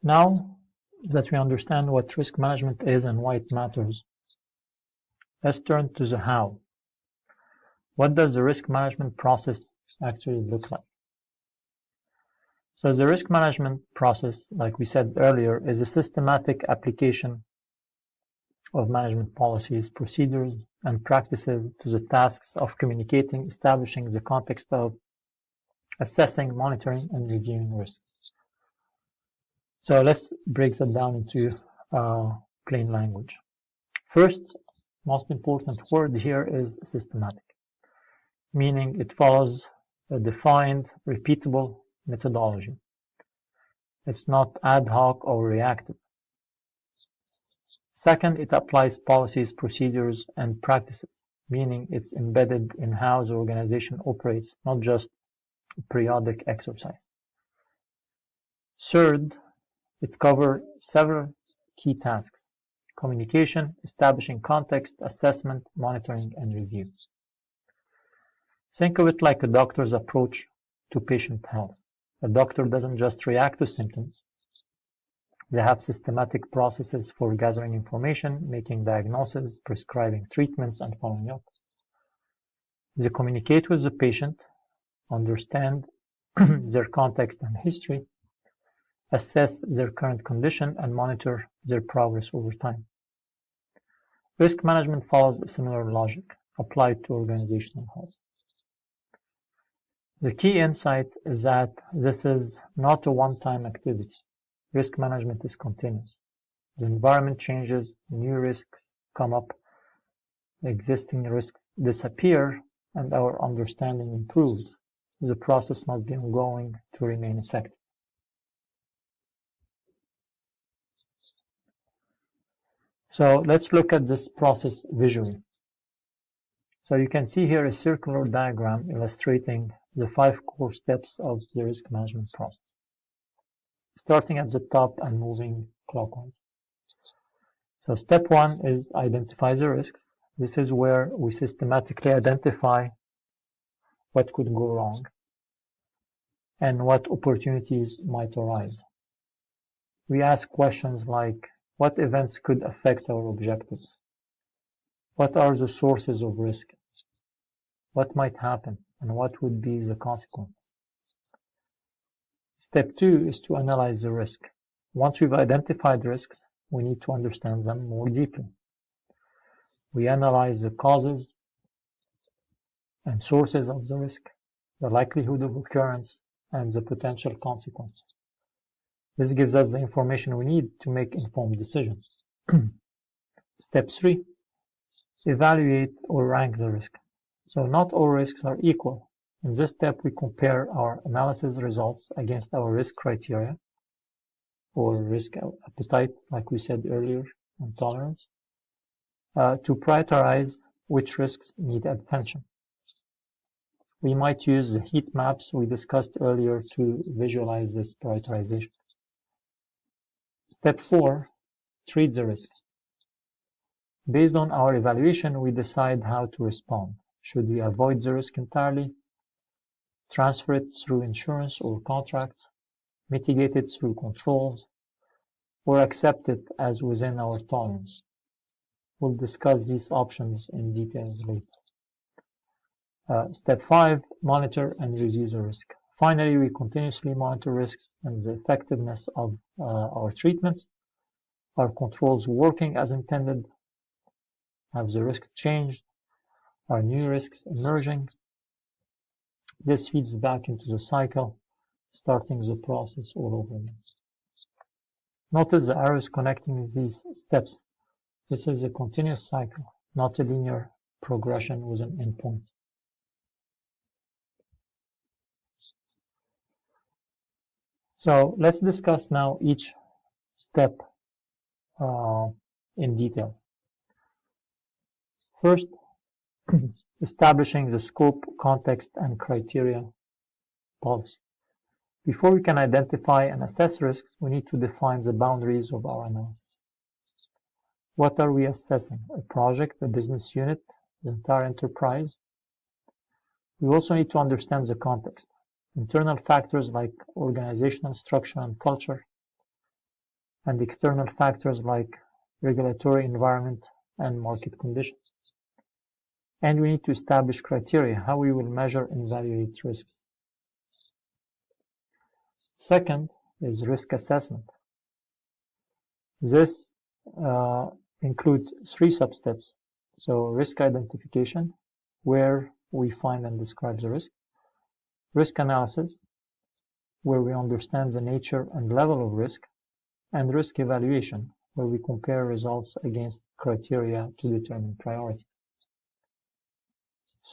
Now that we understand what risk management is and why it matters, let's turn to the how. What does the risk management process actually look like? So the risk management process, like we said earlier, is a systematic application of management policies, procedures, and practices to the tasks of communicating, establishing the context of assessing, monitoring, and reviewing risks. So let's break that down into plain language. First, most important word here is systematic, meaning it follows a defined, repeatable methodology. It's not ad hoc or reactive. Second, it applies policies, procedures, and practices, meaning it's embedded in how the organization operates, not just a periodic exercise. Third, it covers several key tasks: communication, establishing context, assessment, monitoring, and review. Think of it like a doctor's approach to patient health. A doctor doesn't just react to symptoms. They have systematic processes for gathering information, making diagnoses, prescribing treatments, and following up. They communicate with the patient, understand their context and history, assess their current condition, and monitor their progress over time. Risk management follows a similar logic applied to organizational health. The key insight is that this is not a one-time activity. Risk management is continuous. The environment changes, new risks come up, existing risks disappear, and our understanding improves. The process must be ongoing to remain effective. So let's look at this process visually. So you can see here a circular diagram illustrating the 5 core steps of the risk management process, starting at the top and moving clockwise. So step 1 is identify the risks. This is where we systematically identify what could go wrong and what opportunities might arise. We ask questions like, what events could affect our objectives? What are the sources of risk? What might happen, and what would be the consequences? Step 2 is to analyze the risk. Once we've identified risks, we need to understand them more deeply. We analyze the causes and sources of the risk, the likelihood of occurrence, and the potential consequences. This gives us the information we need to make informed decisions. Step 3, evaluate or rank the risk. So not all risks are equal. In this step, we compare our analysis results against our risk criteria or risk appetite, like we said earlier, and tolerance, to prioritize which risks need attention. We might use the heat maps we discussed earlier to visualize this prioritization. Step 4, treat the risk. Based on our evaluation, we decide how to respond. Should we avoid the risk entirely, transfer it through insurance or contracts, mitigate it through controls, or accept it as within our tolerance? We'll discuss these options in detail later. Step 5, monitor and review the risk. Finally, we continuously monitor risks and the effectiveness of our treatments. Are controls working as intended? Have the risks changed? Are new risks emerging? This feeds back into the cycle, starting the process all over again. Notice the arrows connecting these steps. This is a continuous cycle, not a linear progression with an endpoint. So let's discuss now each step in detail. First, establishing the scope, context, and criteria policy. Before we can identify and assess risks, we need to define the boundaries of our analysis. What are we assessing? A project, a business unit, the entire enterprise? We also need to understand the context. Internal factors like organizational structure and culture, and external factors like regulatory environment and market conditions. And we need to establish criteria how we will measure and evaluate risks. Second is risk assessment. This includes 3 sub-steps. So risk identification, where we find and describe the risk. Risk analysis, where we understand the nature and level of risk. And risk evaluation, where we compare results against criteria to determine priority.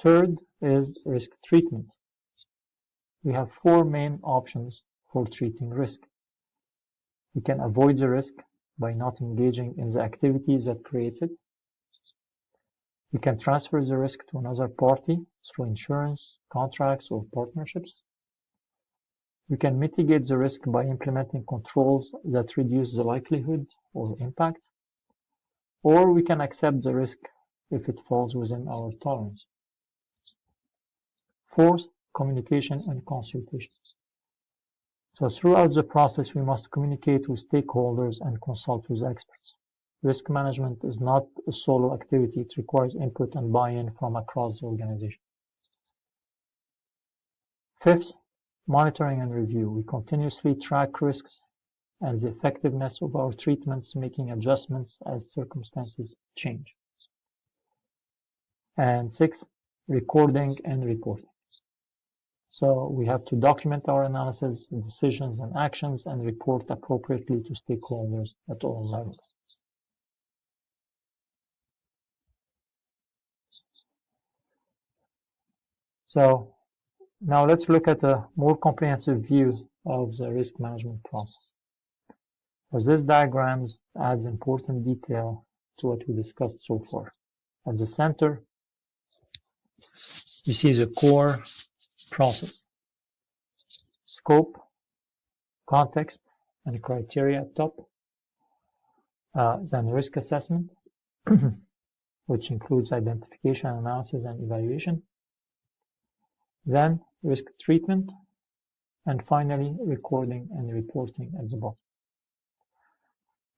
Third is risk treatment. We have 4 main options for treating risk. We can avoid the risk by not engaging in the activities that creates it. We can transfer the risk to another party through insurance, contracts, or partnerships. We can mitigate the risk by implementing controls that reduce the likelihood or impact. Or we can accept the risk if it falls within our tolerance. Fourth, communication and consultation. So throughout the process, we must communicate with stakeholders and consult with experts. Risk management is not a solo activity. It requires input and buy-in from across the organization. Fifth, monitoring and review. We continuously track risks and the effectiveness of our treatments, making adjustments as circumstances change. And 6, recording and reporting. So we have to document our analysis, decisions, and actions and report appropriately to stakeholders at all levels. So now let's look at a more comprehensive view of the risk management process. So this diagram adds important detail to what we discussed so far. At the center, you see the core process, scope, context, and criteria at top. Then risk assessment, which includes identification, analysis, and evaluation. Then risk treatment, and finally recording and reporting at the bottom.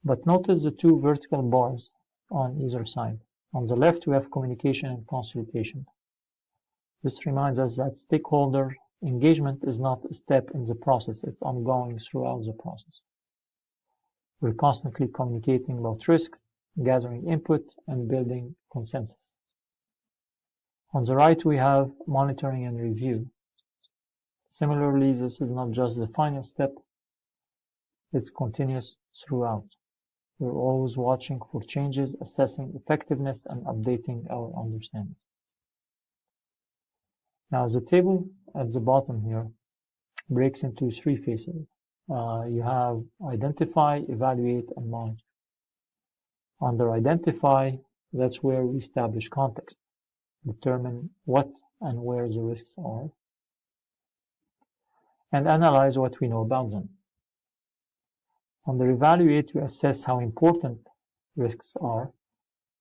But notice the 2 vertical bars on either side. On the left, we have communication and consultation. This reminds us that stakeholder engagement is not a step in the process, it's ongoing throughout the process. We're constantly communicating about risks, gathering input, and building consensus. On the right, we have monitoring and review. Similarly, this is not just the final step, it's continuous throughout. We're always watching for changes, assessing effectiveness, and updating our understanding. Now, the table at the bottom here breaks into 3 phases. You have identify, evaluate, and monitor. Under identify, that's where we establish context, determine what and where the risks are, and analyze what we know about them. Under evaluate, we assess how important risks are,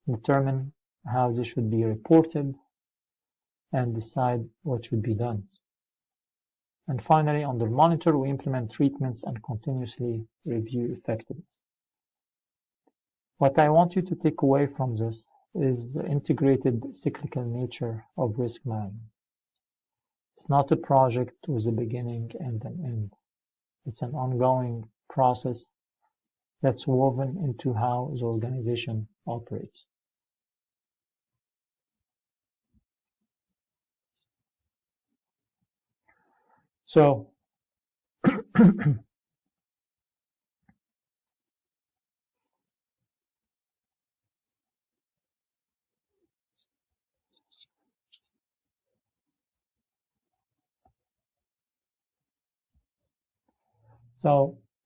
determine how they should be reported, and decide what should be done. And finally, under monitor, we implement treatments and continuously review effectiveness. What I want you to take away from this is the integrated cyclical nature of risk management. It's not a project with a beginning and an end. It's an ongoing process that's woven into how the organization operates. So,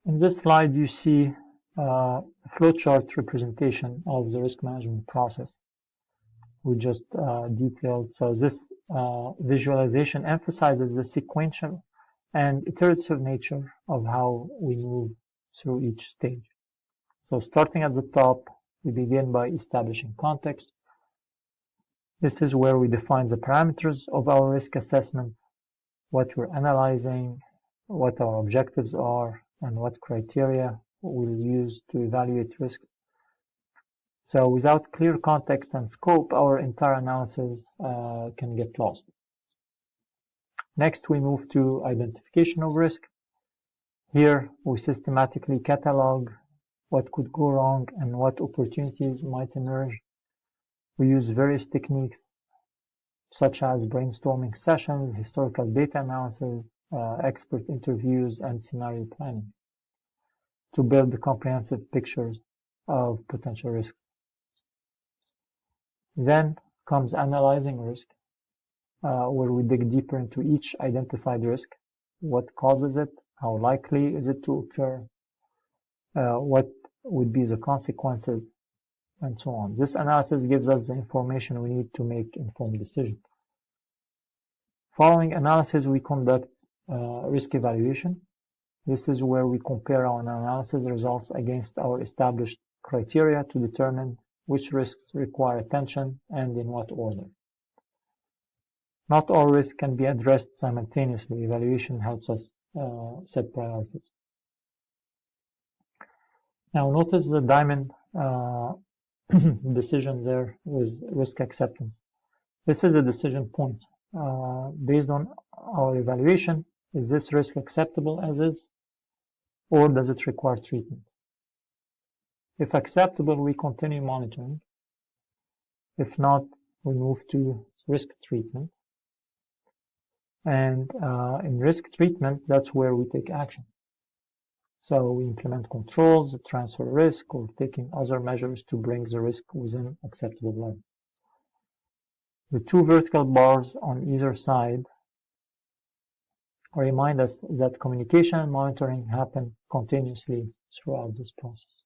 in this slide, you see a flowchart representation of the risk management process we just detailed. So this visualization emphasizes the sequential and iterative nature of how we move through each stage. So starting at the top, we begin by establishing context. This is where we define the parameters of our risk assessment, what we're analyzing, what our objectives are, and what criteria we'll use to evaluate risks. So without clear context and scope, our entire analysis can get lost. Next, we move to identification of risk. Here, we systematically catalog what could go wrong and what opportunities might emerge. We use various techniques such as brainstorming sessions, historical data analysis, expert interviews, and scenario planning to build comprehensive pictures of potential risks. Then comes analyzing risk, where we dig deeper into each identified risk. What causes it? How likely is it to occur? What would be the consequences? And so on. This analysis gives us the information we need to make informed decisions. Following analysis, we conduct risk evaluation. This is where we compare our analysis results against our established criteria to determine which risks require attention and in what order. Not all risks can be addressed simultaneously. Evaluation helps us set priorities. Now notice the diamond decision there with risk acceptance. This is a decision point. Based on our evaluation, is this risk acceptable as is, or does it require treatment? If acceptable, we continue monitoring. If not, we move to risk treatment. And in risk treatment, that's where we take action. So we implement controls, transfer risk, or taking other measures to bring the risk within acceptable level. The two vertical bars on either side remind us that communication and monitoring happen continuously throughout this process.